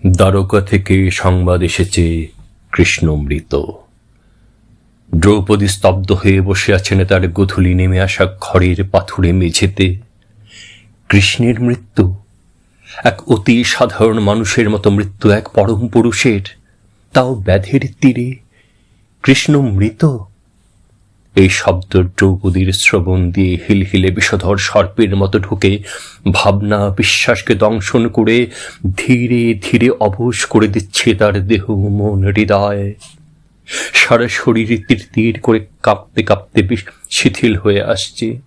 দ্বারকা থেকে সংবাদ এসেছে কৃষ্ণ মৃত। দ্রৌপদী স্তব্ধ হয়ে বসে আছেন তার গোধূলি নেমে আসা খড়ের পাথুরে মেঝেতে। কৃষ্ণের মৃত্যু, এক অতি সাধারণ মানুষের মতো মৃত্যু, এক পরম পুরুষের, তাও ব্যাধির তীরে। কৃষ্ণ মৃত, এই শব্দ দ্রৌপদীর শ্রবণ দিয়ে হিলহিলে বিষধর সর্পের মতো ঢুকে ভাবনা বিশ্বাসকে দংশন করে ধীরে ধীরে অবশ করে দিচ্ছে তার দেহ মন হৃদয়। সারা শরীর তীর তীর করে কাঁপতে কাঁপতে শিথিল হয়ে আসছে।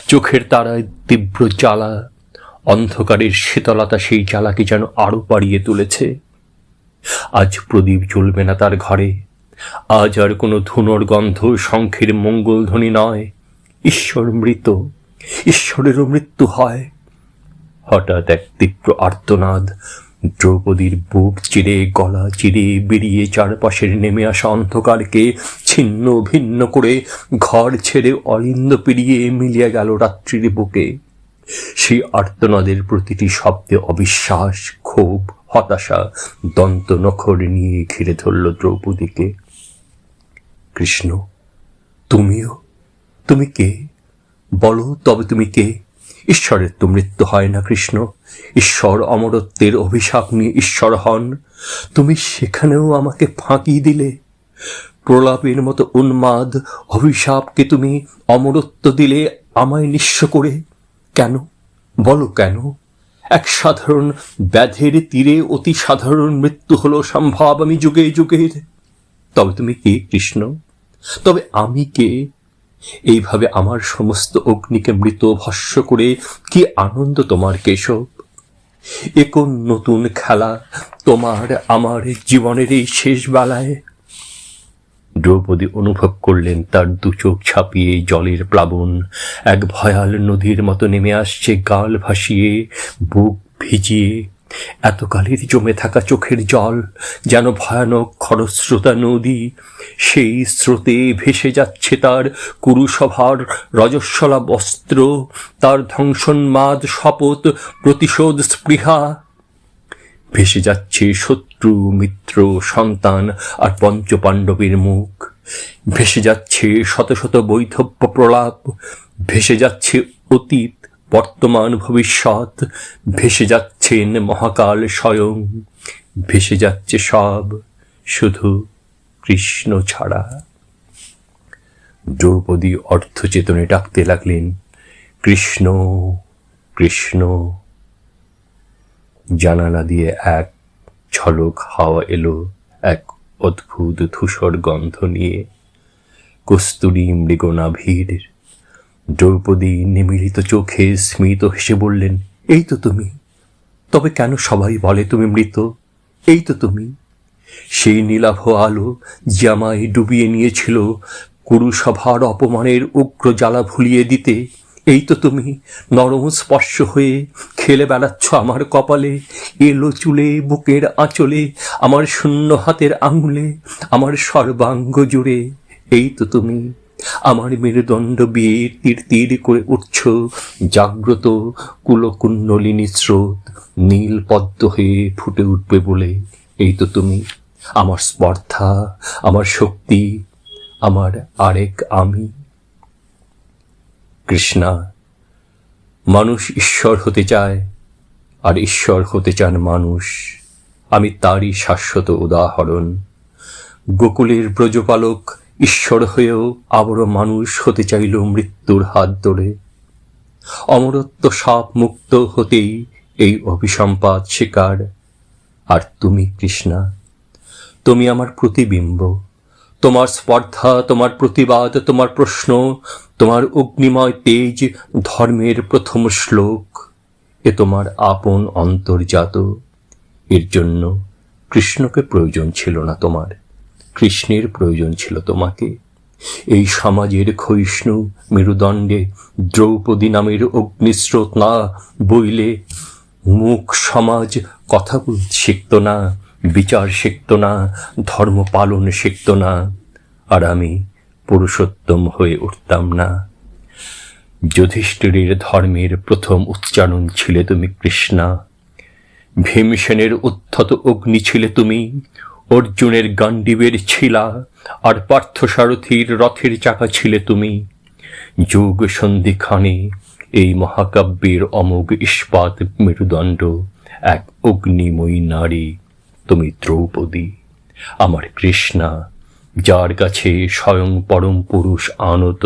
চোখের তারায় তীব্র জ্বালা, অন্ধকারের শীতলতা সেই জ্বালাকে যেন আরো বাড়িয়ে তুলেছে। আজ প্রদীপ জ্বলবে না তার ঘরে, আজ আর কোনো ধুনোর গন্ধ, শঙ্খের মঙ্গলধ্বনি নয়। ঈশ্বর মৃত, ঈশ্বরেরও মৃত্যু হয়। হঠাৎ এক তীব্র আর্তনাদ দ্রৌপদীর বুক চিরে, গলা চিরে বেরিয়ে চারপাশের নেমে আসা অন্ধকারকে ছিন্ন ভিন্ন করে ঘর ছেড়ে অলিন্দ পেরিয়ে মিলিয়ে গেল রাত্রির বুকে। সেই আর্তনাদের প্রতিটি শব্দে অবিশ্বাস, ক্ষোভ, হতাশা দন্ত নখর নিয়ে ঘিরে ধরল দ্রৌপদীকে। কৃষ্ণ, তুমিও? তুমি কে? বলো তবে তুমি কে? ঈশ্বরের তো মৃত্যু হয় না কৃষ্ণ। ঈশ্বর অমরত্বের অভিশাপ নিয়ে ঈশ্বর হন। তুমি সেখানেও আমাকে ফাঁকি দিলে। প্রলাপের মতো উন্মাদ অভিশাপকে তুমি অমরত্ব দিলে আমায় নিঃস্ব করে। কেন বলো, কেন? এক সাধারণ ব্যাধের তীরে অতি সাধারণ মৃত্যু হলো সম্ভব আমি যুগে যুগের। তবে তুমি কে কৃষ্ণ? তবে আমি কে? এইভাবে আমার সমস্ত অগ্নিকে মৃত ভস্য করে কি আনন্দ তোমার কেশব? এ কোন নতুন খেলা তোমার আমার জীবনের এই শেষ বেলায়? দ্রৌপদী অনুভব করলেন তার দু চোখ ছাপিয়ে জলের প্লাবন এক ভয়াল নদীর মতো নেমে আসছে, গাল ভাসিয়ে, বুক ভিজিয়ে। এতকালের জমে থাকা চোখের জল যেন ভয়ানক খরস্রোতা নদী। সেই স্রোতে ভেসে যাচ্ছে তার কুরুসভার রজস্বলা বস্ত্র, তার ধ্বংসন্মাদ শপথ, প্রতিশোধ স্পৃহা। ভেসে যাচ্ছে শত্রু, মিত্র, সন্তান আর পঞ্চপাণ্ডবের মুখ। ভেসে যাচ্ছে শত শত বৈধব্য প্রলাপ। ভেসে যাচ্ছে অতীত, বর্তমান, ভবিষ্যৎ। ভেসে যাচ্ছেন মহাকাল স্বয়ং। ভেসে যাচ্ছে সব, শুধু কৃষ্ণ ছাড়া। দ্রৌপদী অর্ধচেতনে ডাকতে লাগলেন, কৃষ্ণ কৃষ্ণ। জানালা দিয়ে এক ঝলক হাওয়া এলো, এক অদ্ভুত ধূসর গন্ধ নিয়ে, কস্তুরী মৃগনাভীর। দ্রৌপদী নিমীলিত চোখে স্মিত হেসে বললেন, এই তো তুমি। তবে কেন সবাই বলে তুমি মৃত? এই তো তুমি। সেই নীলাভ আলো যে আমায় ডুবিয়ে নিয়েছিল কুরুসভার অপমানের উগ্র জ্বালা ভুলিয়ে দিতে। এই তো তুমি, নরম স্পর্শ হয়ে খেলে বেড়াচ্ছ আমার কপালে, এলো চুলে, বুকের আঁচলে, আমার শূন্য হাতের আঙুলে, আমার সর্বাঙ্গ জুড়ে। এই তো তুমি, আমার মেরুদণ্ড বিয়ে তীর তীর করে উঠছ জাগ্রত কুলকুণ্ডলিনী স্রোত, নীল পদ্ম হয়ে ফুটে উঠবে বলে। এই তো তুমি, আমার স্পর্ধা, আমার শক্তি, আমার আরেক আমি। কৃষ্ণা, মানুষ ঈশ্বর হতে চায় আর ঈশ্বর হতে চান মানুষ। আমি তারই শাশ্বত উদাহরণ। গোকুলের ব্রজপালক ঈশ্বর হয়েও আবারও মানুষ হতে চাইল মৃত্যুর হাত ধরে। অমরত্ব সাপ মুক্ত হতেই এই অভিসম্পাত শিকার। আর তুমি কৃষ্ণা, তুমি আমার প্রতিবিম্ব। তোমার স্পর্ধা, তোমার প্রতিবাদ, তোমার প্রশ্ন, তোমার অগ্নিময় তেজ ধর্মের প্রথম শ্লোক, এ তোমার আপন অন্তর্জাত। এর জন্য কৃষ্ণকে প্রয়োজন ছিল না তোমার, কৃষ্ণের প্রয়োজন ছিল তোমাকে। এই সমাজের ক্ষয়িষ্ণু মেরুদণ্ডে দ্রৌপদী নামের অগ্নিস্রোত না বইলে মুখ সমাজ কথা শিখত না, বিচার শিখত না, ধর্ম পালন শিখত না, আর আমি পুরুষোত্তম হয়ে উঠতাম না। যুধিষ্ঠিরের ধর্মের প্রথম উচ্চারণ ছিলে তুমি কৃষ্ণা। ভীমসেনের উত্থত অগ্নি ছিলে তুমি, অর্জুনের গান্ডীবের ছিলা, আর পার্থসারথীর রথের চাকা ছিলে তুমি। যুগ সন্ধিক্ষণে এই মহাকাব্যের অমোঘ ইস্পাত মেরুদণ্ড, এক অগ্নিময়ী নারী তুমি দ্রৌপদী, আমার কৃষ্ণা, যার কাছে স্বয়ং পরম পুরুষ আনত।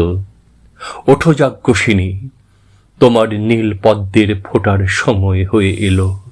ওঠো যাজ্ঞসিনী, তোমার নীল পদ্মের ফোটার সময় হয়ে এলো।